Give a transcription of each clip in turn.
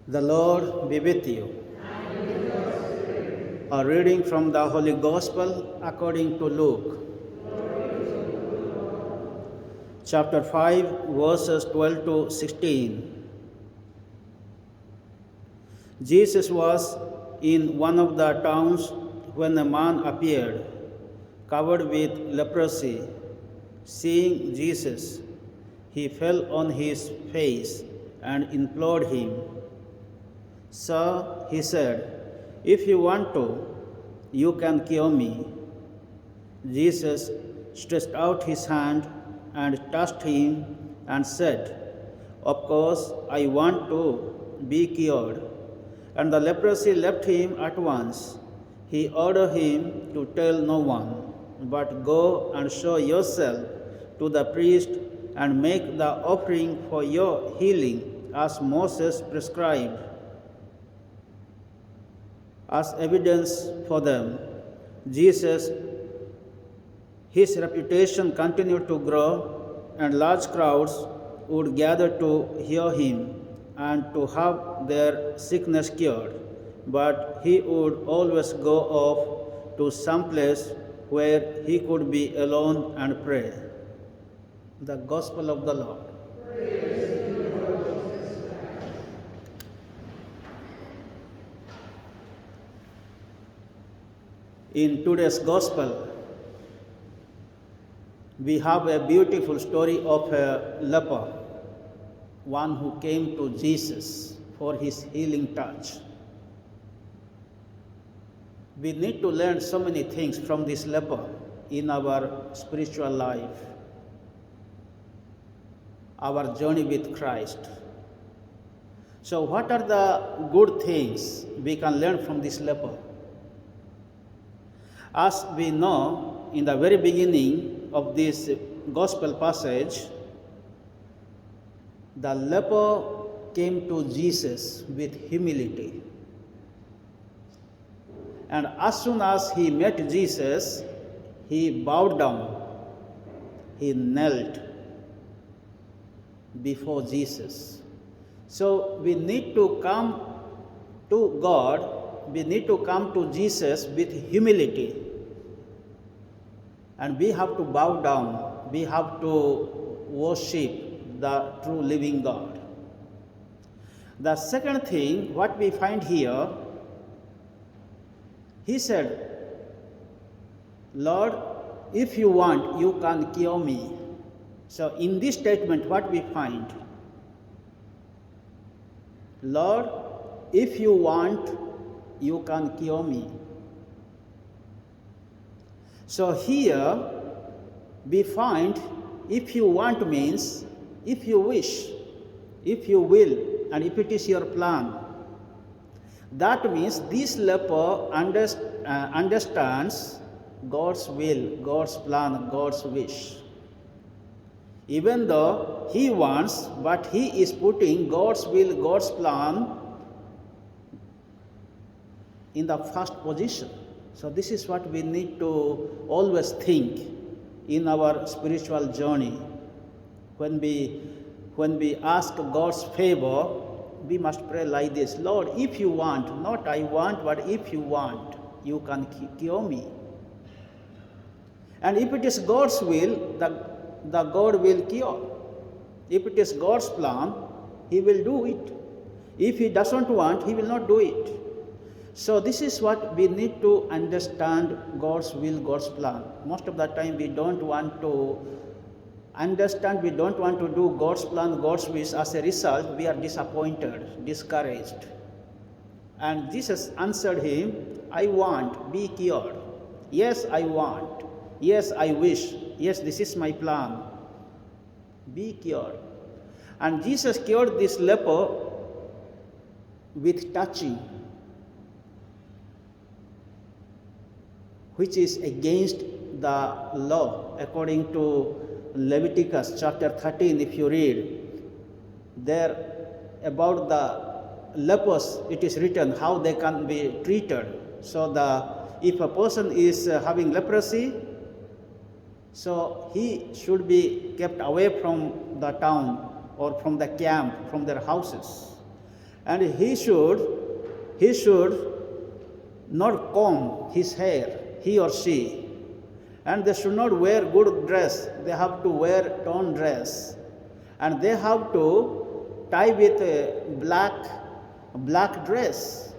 The Lord be with you. A reading from the Holy Gospel according to Luke. Chapter 5, verses 12 to 16. Jesus was in one of the towns when a man appeared, covered with leprosy. Seeing Jesus, he fell on his face and implored him. "Sir," he said, "if you want to, you can cure me." Jesus stretched out his hand and touched him and said, "Of course, I want to be cured." And the leprosy left him at once. He ordered him to tell no one, but go and show yourself to the priest and make the offering for your healing as Moses prescribed, as evidence for them. Jesus, his reputation continued to grow, and large crowds would gather to hear him and to have their sickness cured. But he would always go off to some place where he could be alone and pray. The Gospel of the Lord. In today's Gospel, we have a beautiful story of a leper, one who came to Jesus for his healing touch. We need to learn so many things from this leper in our spiritual life, our journey with Christ. So, what are the good things we can learn from this leper? As we know, in the very beginning of this gospel passage, the leper came to Jesus with humility. And as soon as he met Jesus, he bowed down, he knelt before Jesus. So we need to come to God, we need to come to Jesus with humility. And we have to bow down, we have to worship the true living God. The second thing, what we find here, he said, "Lord, if you want, you can cure me." So in this statement, what we find? "Lord, if you want, you can cure me." So here we find, if you want means if you wish, if you will, and if it is your plan. That means this leper understands God's will, God's plan, God's wish. Even though he wants, but he is putting God's will, God's plan in the first position. So this is what we need to always think in our spiritual journey. When we ask God's favor, we must pray like this: "Lord, if you want, not I want, but if you want, you can cure me." And if it is God's will, the God will cure. If it is God's plan, he will do it. If he doesn't want, he will not do it. So this is what we need to understand: God's will, God's plan. Most of the time we don't want to understand, we don't want to do God's plan, God's wish. As a result, we are disappointed, discouraged. And Jesus answered him, "I want, be cured. Yes, I want. Yes, I wish. Yes, this is my plan. Be cured." And Jesus cured this leper with touching, which is against the law. According to Leviticus chapter 13, if you read, there about the lepers, it is written how they can be treated. So if a person is having leprosy, so he should be kept away from the town or from the camp, from their houses. And he should not comb his hair, he or she. And they should not wear good dress, they have to wear torn dress. And they have to tie with a black dress,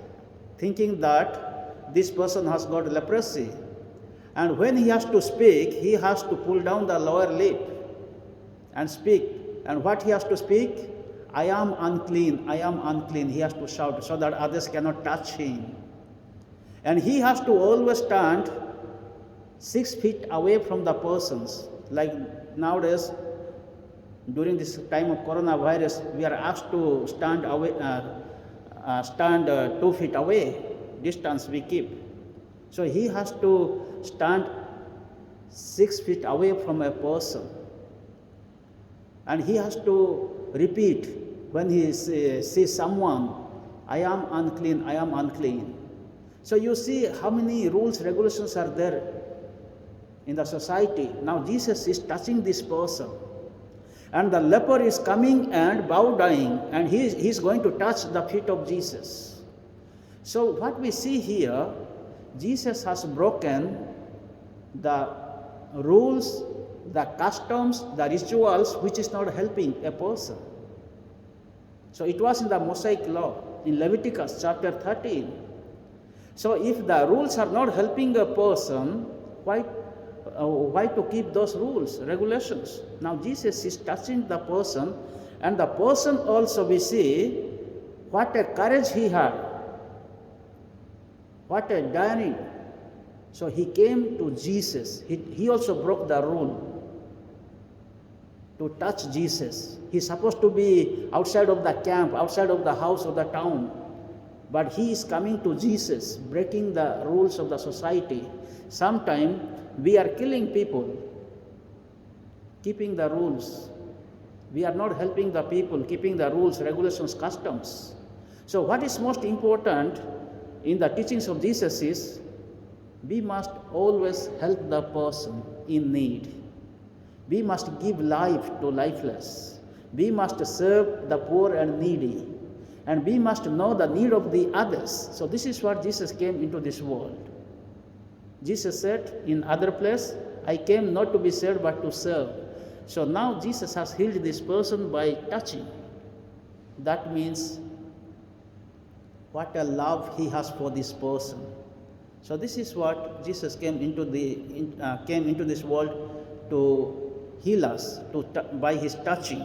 thinking that this person has got leprosy. And when he has to speak, he has to pull down the lower lip and speak. And what he has to speak? I am unclean, I am unclean. He has to shout so that others cannot touch him. And he has to always stand 6 feet away from the persons. Like nowadays, during this time of coronavirus, we are asked to stand 2 feet away. Distance we keep. So he has to stand 6 feet away from a person. And he has to repeat when he sees someone, I am unclean, I am unclean. So you see how many rules, regulations are there in the society. Now Jesus is touching this person. And the leper is coming and bowing, and he is going to touch the feet of Jesus. So what we see here, Jesus has broken the rules, the customs, the rituals, which is not helping a person. So it was in the Mosaic law, in Leviticus chapter 13. So if the rules are not helping a person, why to keep those rules, regulations? Now Jesus is touching the person, and the person also we see what a courage he had, what a daring. So he came to Jesus. He also broke the rule to touch Jesus. He's supposed to be outside of the camp, outside of the house of the town. But he is coming to Jesus, breaking the rules of the society. Sometimes we are killing people, keeping the rules. We are not helping the people, keeping the rules, regulations, customs. So what is most important in the teachings of Jesus is, we must always help the person in need. We must give life to lifeless. We must serve the poor and needy. And we must know the need of the others. So this is what Jesus came into this world. Jesus said in other place, I came not to be served but to serve. So now Jesus has healed this person by touching. That means what a love he has for this person. So this is what Jesus came into this world to heal us by his touching.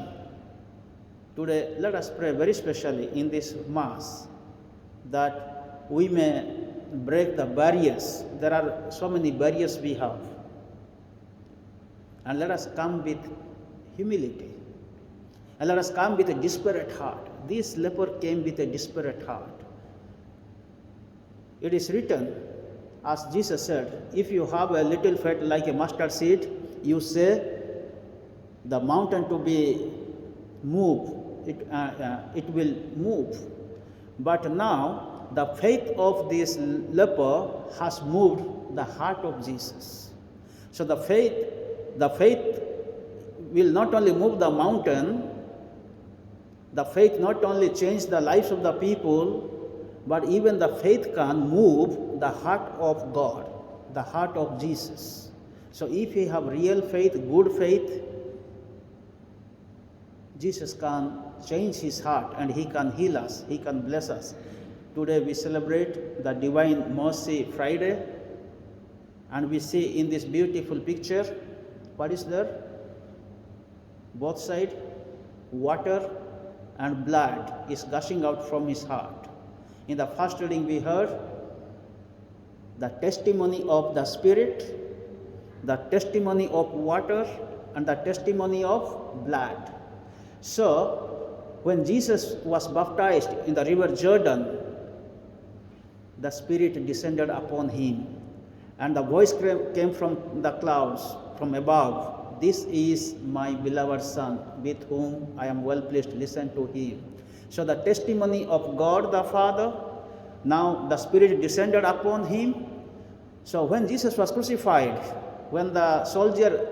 Today, let us pray very specially in this Mass that we may break the barriers. There are so many barriers we have. And let us come with humility. And let us come with a desperate heart. This leper came with a desperate heart. It is written, as Jesus said, if you have a little faith like a mustard seed, you say the mountain to be moved, it will move. But now the faith of this leper has moved the heart of Jesus. So the faith will not only move the mountain, the faith not only change the lives of the people, but even the faith can move the heart of God, the heart of Jesus. So if we have real faith, good faith, Jesus can change his heart and he can heal us, he can bless us. Today we celebrate the Divine Mercy Friday, and we see in this beautiful picture, what is there? Both sides, water and blood is gushing out from his heart. In the first reading we heard the testimony of the Spirit, the testimony of water, and the testimony of blood. So, when Jesus was baptized in the river Jordan, the Spirit descended upon him, and the voice came from the clouds, from above, this is my beloved Son, with whom I am well pleased, listen to him. So the testimony of God the Father, now the Spirit descended upon him. So when Jesus was crucified, when the soldier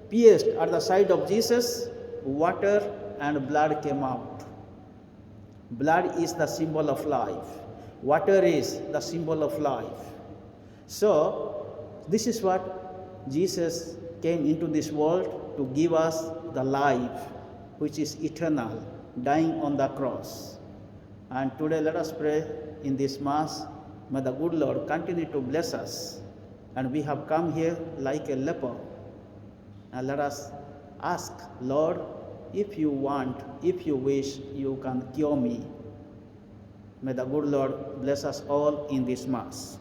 pierced at the side of Jesus, water and blood came out. Blood is the symbol of life. Water is the symbol of life. So, this is what Jesus came into this world to give us the life, which is eternal, dying on the cross. And today let us pray in this Mass. May the good Lord continue to bless us. And we have come here like a leper. And let us ask, Lord, if you want, if you wish, you can cure me. May the good Lord bless us all in this Mass.